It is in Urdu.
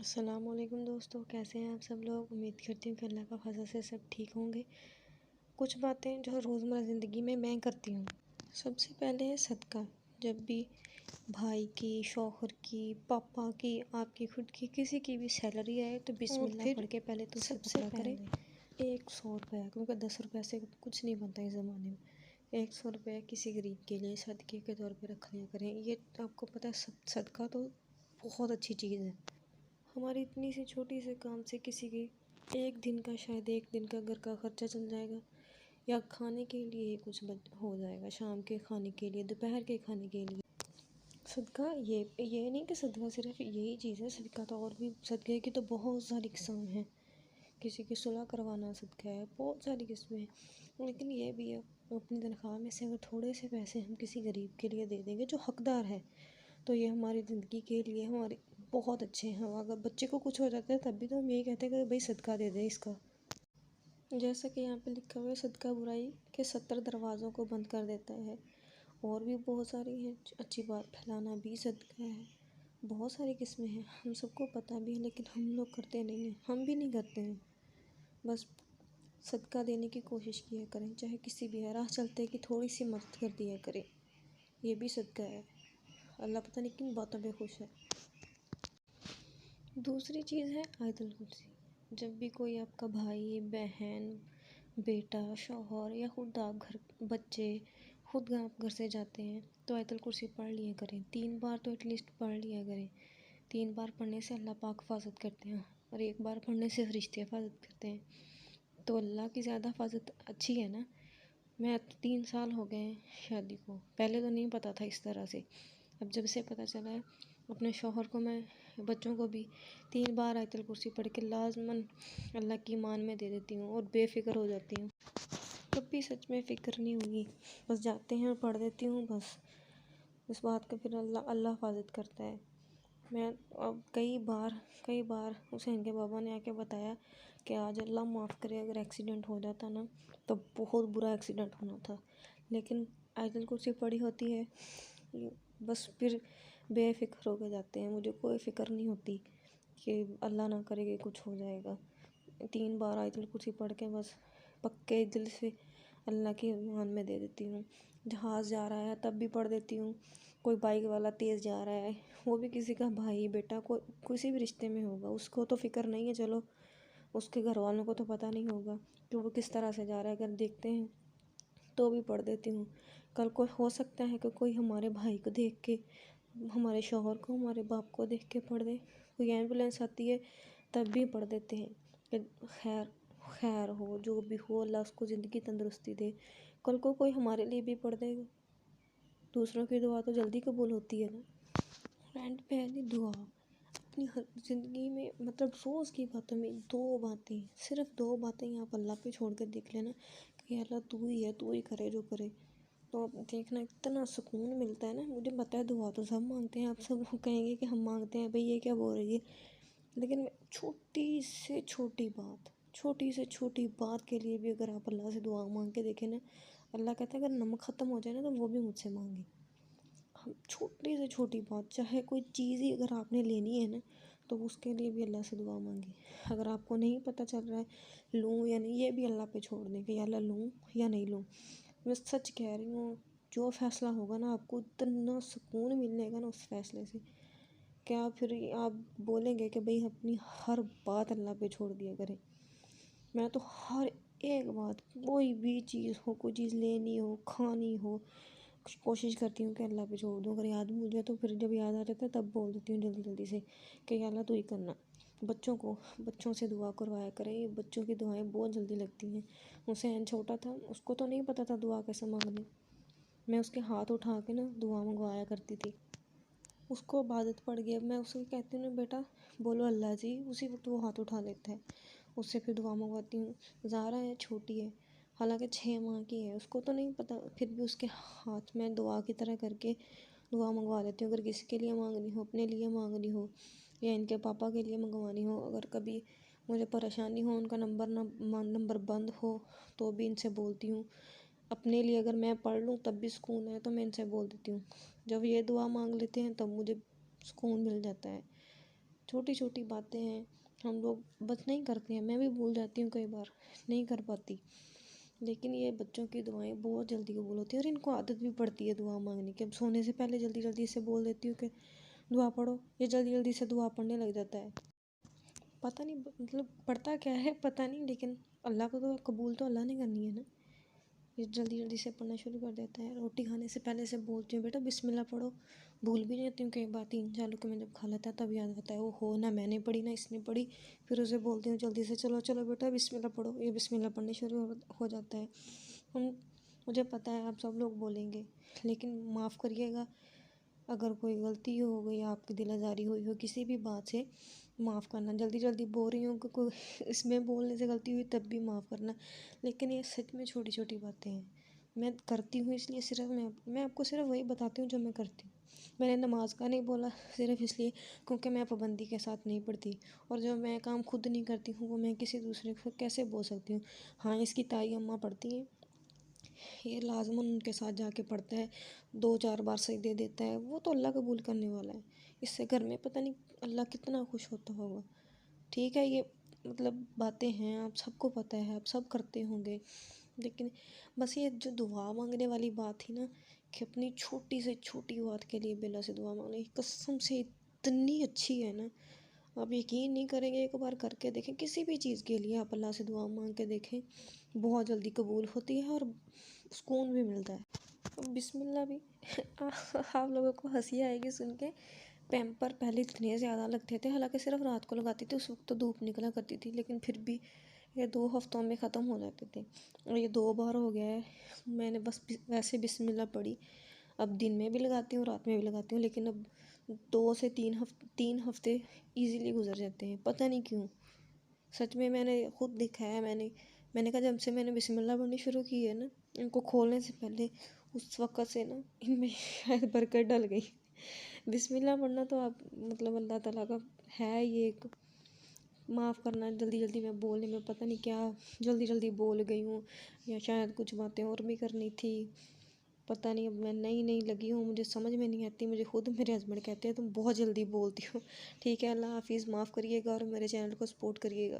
السلام علیکم دوستو، کیسے ہیں آپ سب لوگ؟ امید کرتی ہوں کہ اللہ کا فضل سے سب ٹھیک ہوں گے۔ کچھ باتیں جو روزمرہ زندگی میں کرتی ہوں۔ سب سے پہلے ہے صدقہ۔ جب بھی بھائی کی، شوہر کی، پاپا کی، آپ کی خود کی، کسی کی بھی سیلری آئے تو بسم اللہ پڑھ کے پہلے تو سب سے پہلے 100 روپے، کیونکہ 10 روپے سے کچھ نہیں بنتا اس زمانے میں۔ 100 روپے کسی غریب کے لیے صدقے کے طور پہ رکھ لیا کریں۔ یہ آپ کو پتہ ہے صدقہ تو بہت اچھی چیز ہے۔ ہماری اتنی سی چھوٹی سے کام سے کسی کی ایک دن کا، شاید ایک دن کا گھر کا خرچہ چل جائے گا، یا کھانے کے لیے کچھ ہو جائے گا، شام کے کھانے کے لیے، دوپہر کے کھانے کے لیے۔ صدقہ یہ نہیں کہ صدقہ صرف یہی چیز ہے، صدقہ تو اور بھی، صدقے کی تو بہت ساری قسم ہیں۔ کسی کی صلح کروانا صدقہ ہے، بہت ساری قسمیں ہیں۔ لیکن یہ بھی ہے، اپنی تنخواہ میں سے اگر تھوڑے سے پیسے ہم کسی غریب کے لیے دے دیں گے جو حقدار ہے، تو یہ ہماری زندگی کے لیے ہماری بہت اچھے ہیں۔ اگر بچے کو کچھ ہو جاتا ہے تب بھی تو ہم یہی کہتے ہیں کہ بھائی صدقہ دے دیں اس کا۔ جیسا کہ یہاں پہ لکھا ہوا ہے، صدقہ برائی کے 70 دروازوں کو بند کر دیتا ہے۔ اور بھی بہت ساری ہیں، اچھی بات پھیلانا بھی صدقہ ہے۔ بہت ساری قسمیں ہیں، ہم سب کو پتہ بھی ہے، لیکن ہم لوگ کرتے نہیں ہیں، ہم بھی نہیں کرتے ہیں۔ بس صدقہ دینے کی کوشش کیا کریں، چاہے کسی بھی راہ چلتے کی تھوڑی سی مدد کر دیا کریں، یہ بھی صدقہ ہے۔ اللہ پتہ نہیں کن باتوں پہ خوش ہے۔ دوسری چیز ہے آیت الکرسی۔ جب بھی کوئی آپ کا بھائی، بہن، بیٹا، شوہر یا خود آپ بچے خود آپ گھر سے جاتے ہیں تو آیت الکرسی پڑھ لیا کریں۔ 3 بار تو ایٹ لیسٹ پڑھ لیا کریں۔ 3 بار پڑھنے سے اللہ پاک حفاظت کرتے ہیں، اور 1 بار پڑھنے سے فرشتے حفاظت کرتے ہیں، تو اللہ کی زیادہ حفاظت اچھی ہے نا۔ میں 3 سال ہو گئے ہیں شادی کو، پہلے تو نہیں پتہ تھا اس طرح سے، اب جب سے پتہ چلا ہے، اپنے شوہر کو، میں بچوں کو بھی 3 بار آیت الکرسی پڑھ کے لازماً اللہ کی ایمان میں دے دیتی ہوں، اور بے فکر ہو جاتی ہوں۔ کبھی سچ میں فکر نہیں ہوئی، بس جاتے ہیں اور پڑھ دیتی ہوں، بس اس بات کا پھر اللہ حفاظت کرتا ہے۔ میں اب کئی بار حسین کے بابا نے آ کے بتایا کہ آج اللہ معاف کرے اگر ایکسیڈنٹ ہو جاتا نا تو بہت برا ایکسیڈنٹ ہونا تھا، لیکن آیت الکرسی پڑھی ہوتی ہے، بس پھر بے فکر ہو کے جاتے ہیں۔ مجھے کوئی فکر نہیں ہوتی کہ اللہ نہ کرے کہ کچھ ہو جائے گا۔ 3 بار آیت الکرسی پڑھ کے بس پکے دل سے اللہ کی ایمان میں دے دیتی ہوں۔ جہاز جا رہا ہے تب بھی پڑھ دیتی ہوں، کوئی بائک والا تیز جا رہا ہے، وہ بھی کسی کا بھائی، بیٹا، کسی بھی رشتے میں ہوگا، اس کو تو فکر نہیں ہے، چلو اس کے گھر والوں کو تو پتہ نہیں ہوگا کہ وہ کس طرح سے جا رہا ہے، اگر دیکھتے ہیں تو بھی پڑھ دیتی ہوں۔ کل کو ہو سکتا ہے کہ کوئی ہمارے بھائی کو دیکھ کے، ہمارے شوہر کو، ہمارے باپ کو دیکھ کے پڑھ دے، کوئی ایمبولینس آتی ہے تب بھی پڑھ دیتے ہیں کہ خیر ہو، جو بھی ہو، اللہ اس کو زندگی تندرستی دے۔ کل کو کوئی ہمارے لیے بھی پڑھ دے گا، دوسروں کی دعا تو جلدی قبول ہوتی ہے نا۔ فرینڈ، پہلی دعا اپنی ہر زندگی میں، مطلب روز کی باتوں میں 2 باتیں، صرف 2 باتیں آپ اللہ پہ چھوڑ کر دیکھ لینا کہ اللہ تو ہی ہے، تو ہی کرے جو کرے، تو دیکھنا اتنا سکون ملتا ہے نا۔ مجھے پتہ ہے دعا تو سب مانگتے ہیں، آپ سب کہیں گے کہ ہم مانگتے ہیں، بھئی یہ کیا بول رہی ہے، لیکن چھوٹی سے چھوٹی بات کے لیے بھی اگر آپ اللہ سے دعا مانگ کے دیکھیں نا، اللہ کہتا ہے اگر نمک ختم ہو جائے نا تو وہ بھی مجھ سے مانگے۔ ہم چھوٹی سے چھوٹی بات، چاہے کوئی چیز ہی اگر آپ نے لینی ہے نا تو اس کے لیے بھی اللہ سے دعا مانگے۔ اگر آپ کو نہیں پتہ چل رہا ہے لوں یا نہیں، یہ بھی اللہ پہ چھوڑ دیں کہ یا اللہ لوں یا نہیں لوں۔ میں سچ کہہ رہی ہوں، جو فیصلہ ہوگا نا آپ کو اتنا سکون ملنے گا نا اس فیصلے سے، کیا پھر آپ بولیں گے کہ بھئی اپنی ہر بات اللہ پہ چھوڑ دیا کریں۔ میں تو ہر ایک بات، کوئی بھی چیز ہو، کوئی چیز لینی ہو، کھانی ہو، کوشش کرتی ہوں کہ اللہ پہ چھوڑ دوں۔ اگر یاد بھول جائے تو پھر جب یاد آ جاتا ہے تب بول دیتی ہوں جلدی سے کہ یا اللہ تو ہی کرنا۔ بچوں سے دعا کروایا کریں، بچوں کی دعائیں بہت جلدی لگتی ہیں۔ حسین چھوٹا تھا، اس کو تو نہیں پتہ تھا دعا کیسے مانگنی، میں اس کے ہاتھ اٹھا کے نا دعا منگوایا کرتی تھی۔ اس کو عادت پڑ گئی، اب میں اسے کہتی ہوں نا بیٹا بولو اللہ جی، اسی وقت وہ ہاتھ اٹھا لیتا ہے، اس سے پھر دعا منگواتی ہوں۔ زارا ہے، چھوٹی ہے، حالانکہ 6 ماہ کی ہے، اس کو تو نہیں پتہ، پھر بھی اس کے ہاتھ میں دعا کی طرح کر کے دعا منگوا دیتی ہوں۔ اگر کسی کے لیے مانگنی ہو، اپنے لیے مانگنی ہو، یا ان کے پاپا کے لیے منگوانی ہو، اگر کبھی مجھے پریشانی ہو، ان کا نمبر بند ہو تو بھی ان سے بولتی ہوں۔ اپنے لیے اگر میں پڑھ لوں تب بھی سکون ہے تو میں ان سے بول دیتی ہوں۔ جب یہ دعا مانگ لیتے ہیں تب مجھے سکون مل جاتا ہے۔ چھوٹی چھوٹی باتیں ہیں ہم لوگ بس نہیں کرتے ہیں. میں بھی بھول جاتی ہوں کئی بار, نہیں کر پاتی. لیکن یہ بچوں کی دعائیں بہت جلدی قبول ہوتی ہیں اور ان کو عادت بھی پڑتی ہے دعا مانگنے کی. اب سونے سے پہلے جلدی جلدی سے بول دیتی ہوں کہ دعا پڑھو, یہ جلدی جلدی سے دعا پڑھنے لگ جاتا ہے. پتہ نہیں مطلب پڑھتا کیا ہے پتہ نہیں, لیکن اللہ کو تو قبول تو اللہ نے کرنی ہے نا. یہ جلدی جلدی سے پڑھنا شروع کر دیتا ہے. روٹی کھانے سے پہلے سے بولتی ہوں بیٹا بسم اللہ پڑھو. بھول بھی جاتی ہوں کئی بار, 3 سالوں کے میں جب کھا لیتا ہے تب یاد ہوتا ہے, وہ ہو نہ میں نے پڑھی نہ اس نے پڑھی. پھر اسے بولتی ہوں جلدی سے چلو چلو بیٹا بسم اللہ پڑھو. یہ بسم اللہ پڑھنے شروع ہو جاتا ہے. مجھے پتہ ہے آپ سب لوگ بولیں گے, لیکن معاف کریے گا اگر کوئی غلطی ہو گئی, آپ کی دل آزاری ہوئی ہو کسی بھی بات سے, معاف کرنا. جلدی جلدی بول رہی ہوں کہ کوئی اس میں بولنے سے غلطی ہوئی تب بھی معاف کرنا. لیکن یہ سچ میں چھوٹی چھوٹی باتیں ہیں, میں کرتی ہوں اس لیے صرف میں آپ کو صرف وہی بتاتی ہوں جو میں کرتی ہوں. میں نے نماز کا نہیں بولا صرف اس لیے کیونکہ میں پابندی کے ساتھ نہیں پڑھتی, اور جو میں کام خود نہیں کرتی ہوں وہ میں کسی دوسرے کو کیسے بول سکتی ہوں. ہاں اس کی تائی اماں پڑھتی ہیں, یہ لازماً ان کے ساتھ جا کے پڑھتا ہے, 2-4 بار سجدے دیتا ہے, وہ تو اللہ قبول کرنے والا ہے. اس سے گھر میں پتہ نہیں اللہ کتنا خوش ہوتا ہوگا. ٹھیک ہے, یہ مطلب باتیں ہیں, آپ سب کو پتہ ہے, آپ سب کرتے ہوں گے. لیکن بس یہ جو دعا مانگنے والی بات تھی نا, کہ اپنی چھوٹی سے چھوٹی بات کے لیے بلا سے دعا مانگنے, قسم سے اتنی اچھی ہے نا, آپ یقین نہیں کریں گے. ایک بار کر کے دیکھیں, کسی بھی چیز کے لیے آپ اللہ سے دعا مانگ کے دیکھیں, بہت جلدی قبول ہوتی ہے اور سکون بھی ملتا ہے. بسم اللہ بھی آپ لوگوں کو ہنسی آئے گی سن کے, پیمپر پہلے اتنے زیادہ لگتے تھے, حالانکہ صرف رات کو لگاتی تھی, اس وقت تو دھوپ نکلا کرتی تھی, لیکن پھر بھی یہ 2 ہفتوں میں ختم ہو جاتے تھے. اور یہ 2 بار ہو گیا ہے, میں نے بس ویسے بسم اللہ پڑھی. اب دن میں بھی لگاتی ہوں, رات میں بھی لگاتی ہوں, لیکن اب 2 سے 3 ہفتے ایزیلی گزر جاتے ہیں, پتہ نہیں کیوں. سچ میں میں نے خود دیکھا ہے, میں نے کہا جب سے میں نے بسم اللہ پڑھنی شروع کی ہے نا, ان کو کھولنے سے پہلے اس وقت سے نا ان میں شاید برکت ڈل گئی. بسم اللہ پڑھنا تو آپ مطلب اللہ تعالیٰ کا ہے, یہ ایک معاف کرنا. جلدی جلدی میں بولنے میں پتہ نہیں کیا جلدی جلدی بول گئی ہوں, یا شاید کچھ باتیں اور بھی کرنی تھی, پتہ نہیں. اب میں نئی لگی ہوں, مجھے سمجھ میں نہیں آتی. مجھے خود میرے ہسبینڈ کہتے ہیں تم بہت جلدی بولتی ہو. ٹھیک ہے, اللہ حافظ, معاف کریے گا اور میرے چینل کو سپورٹ کریے گا.